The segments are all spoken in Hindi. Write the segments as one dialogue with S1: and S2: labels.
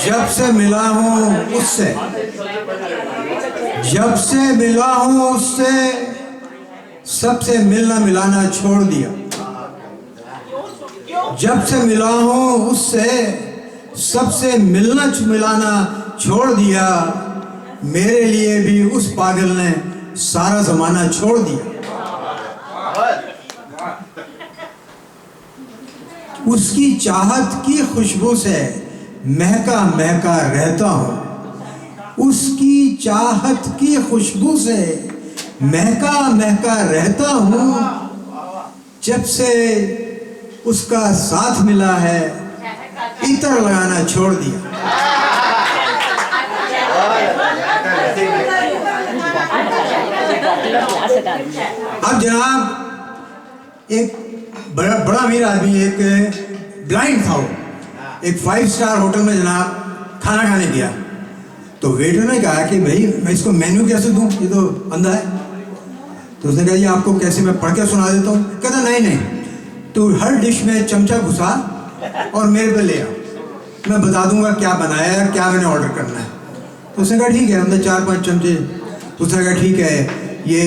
S1: जब से मिला हूँ उससे, जब से मिला हूँ उससे, सबसे मिलना मिलाना छोड़ दिया। जब से मिला हूँ उससे, सबसे मिलना मिलाना छोड़ दिया। मेरे लिए भी उस पागल ने सारा जमाना छोड़ दिया। उसकी चाहत की खुशबू से महका महका रहता हूँ। उसकी चाहत की खुशबू से महका महका रहता हूँ। जब से उसका साथ मिला है, इतर लगाना छोड़ दिया। अब जनाब एक बड़ा अमीर आदमी, एक ब्लाइंड था, वो एक 5 स्टार होटल में जनाब खाना खाने गया। तो वेटर ने कहा कि भाई मैं इसको मेन्यू कैसे दूं, ये तो अंधा है। तो उसने कहा ये आपको कैसे, मैं पढ़ के सुना देता हूँ। कहता नहीं, तू हर डिश में चमचा घुसा और मेरे पे ले आ, मैं बता दूंगा क्या बनाया है, क्या मैंने ऑर्डर करना है। तो उसने कहा ठीक है, हमने 4-5 चमचे। उसने कहा ठीक है, ये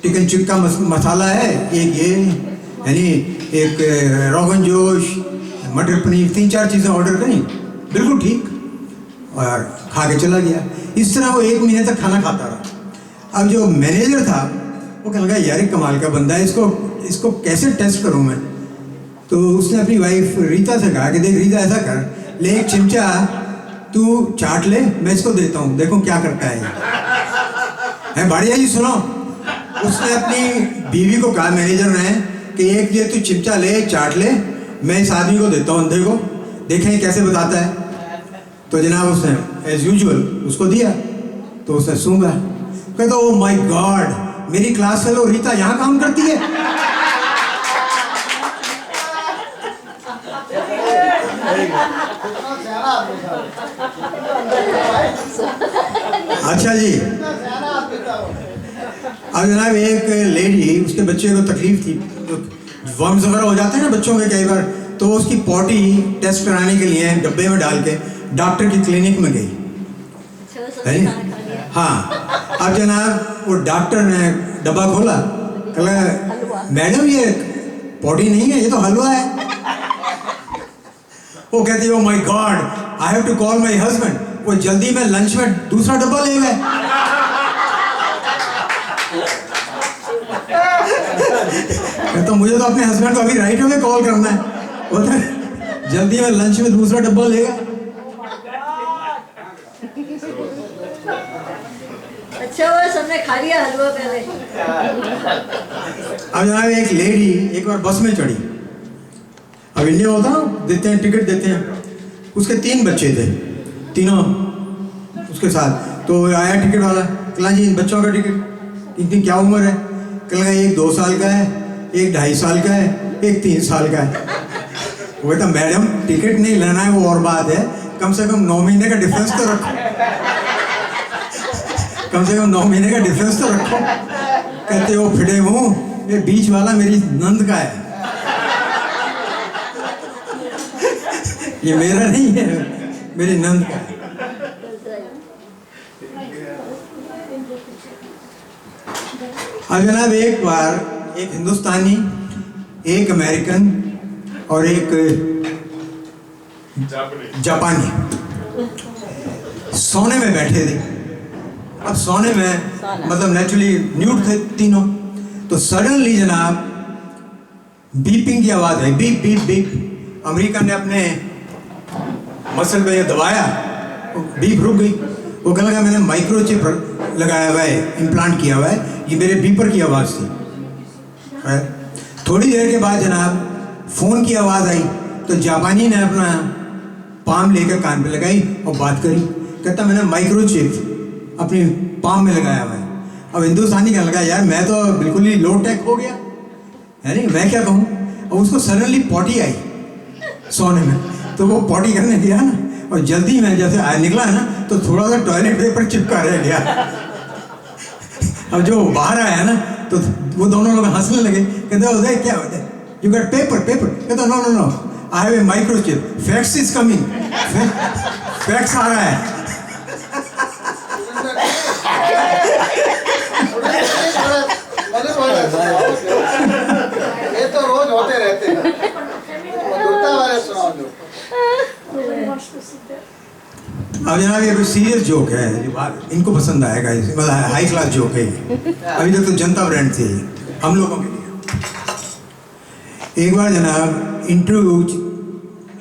S1: चिकन टिक्का मसाला है, एक ये यानी एक रोगन जोश, मटर पनीर, 3-4 चीज़ें ऑर्डर करी, बिल्कुल ठीक, और खा के चला गया। इस तरह वो 1 महीने तक खाना खाता रहा। अब जो मैनेजर था वो कहने लगा यार कमाल का बंदा है, इसको कैसे टेस्ट करूं मैं। तो उसने अपनी वाइफ रीता से कहा कि देख रीता, ऐसा कर, ले एक चिमचा तू चाट ले, मैं इसको देता हूँ, देखो क्या करता है बढ़िया जी। सुनो, उसने अपनी बीवी को कहा मैनेजर ने कि एक ये तू चिमचा ले, चाट ले, मैं इस आदमी को देता हूँ, देखो देखें कैसे बताता है। तो जनाब उसने एज यूजुअल उसको दिया। तो उसने सूंघा, कहता ओ माय गॉड, मेरी क्लास फेलो रीता यहाँ काम करती है। अच्छा जी, अब जनाब एक लेडी, उसके बच्चे को तकलीफ थी, वर्म्स वगैरह हो जाते हैं ना बच्चों के कई बार, तो उसकी पॉटी टेस्ट कराने के लिए डब्बे में डाल के डॉक्टर की क्लिनिक में गई है। हाँ, अब जनाब वो डॉक्टर ने डब्बा खोला, कहा मैडम ये पॉटी नहीं है, ये तो हलवा है। वो कहती है oh my God, I have to call my husband. वो जल्दी में लंच में दूसरा डब्बा ले गए। तो मुझे तो अपने हस्बैंड को अभी राइट अवे कॉल करना है, वो तो जल्दी में लंच में दूसरा डब्बा ले गए।
S2: अच्छा वो सबने खा लिया हलवा पहले।
S1: अब जनाब एक लेडी एक बार बस में चढ़ी। अब इंडिया होता ना, देते हैं टिकट देते हैं, उसके 3 बच्चे थे, तीनों उसके साथ। तो आया टिकट वाला, कहला जी इन बच्चों का टिकट, इनकी क्या उम्र है। कहला एक 2 साल का है, एक 2.5 साल का है, एक 3 साल का है। वो कहता मैडम टिकट नहीं लेना है वो और बात है, कम से कम 9 महीने का डिफरेंस तो रखो, कम से कम 9 महीने का डिफरेंस तो रखो। कहते हो फिटे मुंह, ये बीच वाला मेरी नंद का है, ये मेरा नहीं है, मेरी नंद का है। अब जनाब एक बार एक हिंदुस्तानी, एक अमेरिकन और एक जापानी सोने में बैठे थे। अब सोने में मतलब नेचुरली न्यूड थे तीनों। तो सडनली जनाब बीपिंग की आवाज़ आई, बीप बीप बीप। अमेरिका ने अपने मसल पे दबाया, बीप रुक गई। वो कहने लगा मैंने माइक्रोचिप लगाया हुआ है, इम्प्लांट किया हुआ है, ये मेरे बीपर की आवाज़ थी। थोड़ी देर के बाद जनाब फ़ोन की आवाज़ आई। तो जापानी ने अपना पाम लेकर कान पे लगाई और बात करी। कहता मैंने माइक्रोचिप अपनी पाम में लगाया हुआ है। अब हिंदुस्तानी कहने लगा यार मैं तो बिल्कुल ही लो टेक हो गया है, नहीं मैं क्या कहूँ। और उसको सडनली पॉटी आई सोने में, तो वो पॉटी करने गया ना, और जल्दी में जैसे निकला है ना, तो थोड़ा सा टॉयलेट पेपर चिपका रह गया। अब जो बाहर आया ना, तो वो दोनों लोग हंसने लगे। कहते उदय क्या होता है, यू गॉट पेपर पेपर। कहता no no no, I have a microchip, fax is coming, fax आ रहा है।
S3: ये तो रोज होते रहते हैं। मधुरता वाले सुनाओ जो।
S1: अब जनाब ये कोई सीरियस जोक है जो इनको पसंद आएगा, मतलब हाई क्लास जोक है। अभी तक तो जनता ब्रांड थी हम लोगों के लिए। एक बार जनाब इंटरव्यू,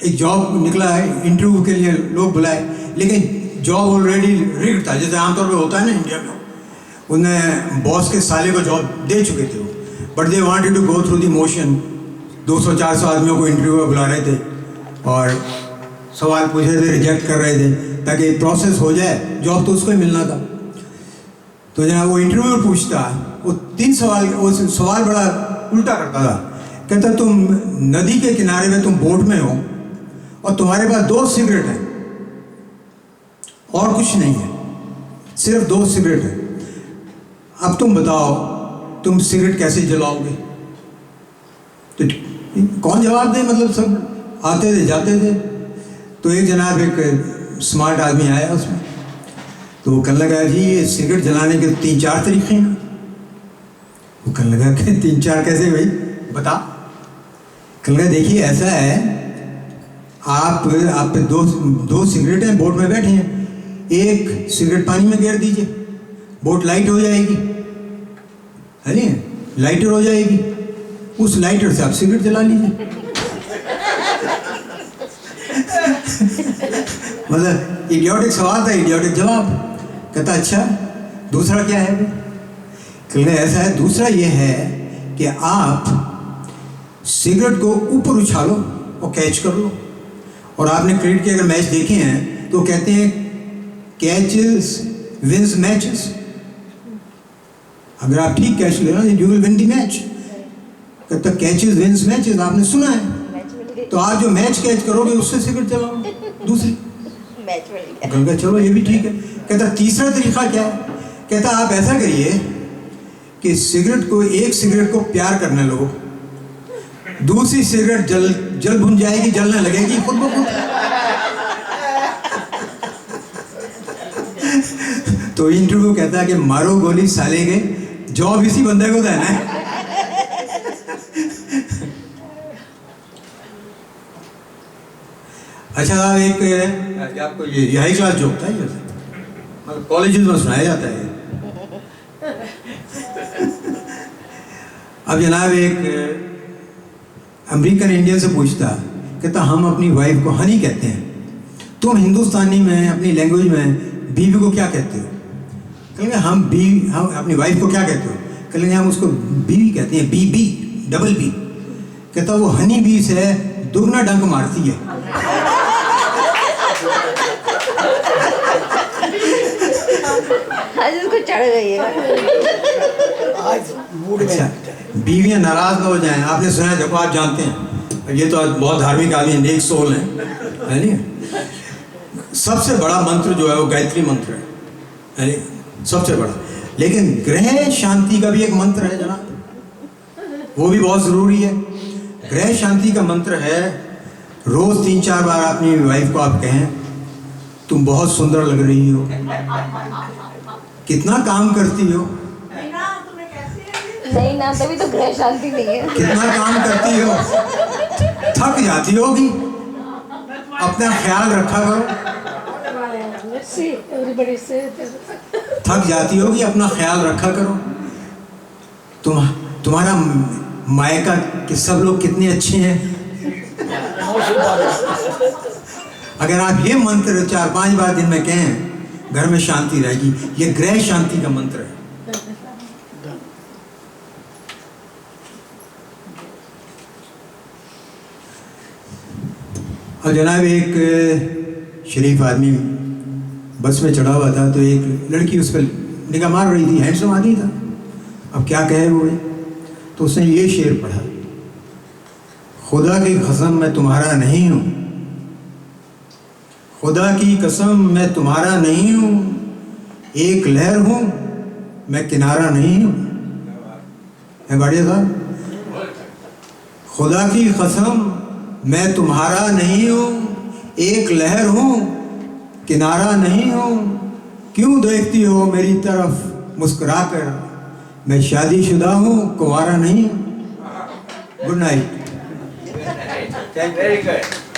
S1: एक जॉब निकला है, इंटरव्यू के लिए लोग बुलाए, लेकिन जॉब ऑलरेडी रिग्ड था, जैसे आमतौर पे होता है ना इंडिया में। उन्हें बॉस के साले को जॉब दे चुके थे वो, but they wanted to go through the motion. 200-400 आदमियों को इंटरव्यू बुला रहे थे और सवाल पूछे थे, रिजेक्ट कर रहे थे ताकि प्रोसेस हो जाए, जॉब तो उसको ही मिलना था। तो जनाब वो इंटरव्यू पूछता, वो 3 सवाल, वो सवाल बड़ा उल्टा करता था। कहता तुम नदी के किनारे में, तुम बोट में हो और तुम्हारे पास 2 सिगरेट हैं और कुछ नहीं है, सिर्फ 2 सिगरेट है। अब तुम बताओ तुम सिगरेट कैसे जलाओगे? तो कौन जवाब दे, मतलब सब आते थे जाते थे। तो एक जनाब एक स्मार्ट आदमी आया उसमें, तो वो कहने लगा जी ये सिगरेट जलाने के 3-4 तरीके हैं। वो कहने लगा कि 3-4 कैसे भाई, बता। कहने लगा देखिए ऐसा है, आप पे दो सिगरेट हैं, बोट में बैठे हैं, एक सिगरेट पानी में गिर दीजिए, बोट लाइट हो जाएगी, है नहीं, लाइटर हो जाएगी, उस लाइटर से आप सिगरेट जला लीजिए। मतलब इडियोटिक सवाल था, इडियोटिक जवाब। कहता अच्छा दूसरा क्या है? कहते ऐसा है, दूसरा ये है कि आप सिगरेट को ऊपर उछालो और कैच कर लो। और आपने क्रिकेट के अगर मैच देखे हैं तो कहते हैं कैचेस विंस मैचेस। अगर आप ठीक कैच ले you will win the match. कहता कैचेस विंस मैचेस, आपने सुना है। तो आप जो मैच कैच करोगे उससे सिगरेट चलाओ दूसरी। कहता चलो ये भी ठीक है। कहता तीसरा तरीका क्या है? कहता आप ऐसा करिए कि सिगरेट को, एक सिगरेट को प्यार करने लो, दूसरी सिगरेट जल भुन जाएगी, जलने लगेगी खुद ब खुद। तो इंटरव्यू कहता है कि मारो गोली साले के, जॉब इसी बंदे को देना है। अच्छा एक आपको ये हाई क्लास जोक था, ये मतलब कॉलेजेस में सुनाया जाता है। अब जनाब एक अमेरिकन इंडियन से पूछता, कहता हम अपनी वाइफ को हनी कहते हैं, तुम हिंदुस्तानी में अपनी लैंग्वेज में बीवी को क्या कहते हो? कहेंगे हम अपनी वाइफ को क्या कहते हो? कहेंगे हम उसको बीवी कहते हैं, बी डबल बी। कहता वो हनी बी से दुगना डंक मारती है।
S2: आज उसको चढ़ गई है।
S1: अच्छा बीवियाँ नाराज ना हो जाएं। आपने सुना है, देखो आप जानते हैं ये तो बहुत धार्मिक आदमी, नेक सोल है नहीं? सबसे बड़ा मंत्र जो है वो गायत्री मंत्र है नहीं? सबसे बड़ा। लेकिन ग्रह शांति का भी एक मंत्र है जनाब, वो भी बहुत ज़रूरी है। ग्रह शांति का मंत्र है, रोज़ 3-4 बार अपनी वाइफ को आप कहें तुम बहुत सुंदर लग रही हो, कितना काम करती हो।
S2: नहीं ना, तभी तो ग्रह शांति नहीं है।
S1: कितना काम करती हो, थक जाती होगी, अपना ख्याल रखा करो। थक जाती होगी, अपना ख्याल रखा करो। तुम्हारा मायका कि सब लोग कितने अच्छे हैं। अगर आप ये मंत्र 4-5 बार दिन में कहें, घर में शांति रहेगी। ये ग्रह शांति का मंत्र है। और जनाब एक शरीफ आदमी बस में चढ़ा हुआ था, तो एक लड़की उस पर निगाह मार रही थी, हैंडसम आदमी था। अब क्या कहे वो, तो उसने ये शेर पढ़ा, खुदा की कसम मैं तुम्हारा नहीं हूँ, खुदा की कसम मैं तुम्हारा नहीं हूँ, एक लहर हूँ मैं किनारा नहीं हूँ। है बढ़िया साहब, खुदा की कसम मैं तुम्हारा नहीं हूँ, एक लहर हूँ, किनारा नहीं हूँ, क्यों देखती हो मेरी तरफ मुस्कुरा कर, मैं शादीशुदा हूँ, कुंवारा नहीं। Good night.
S4: Very good.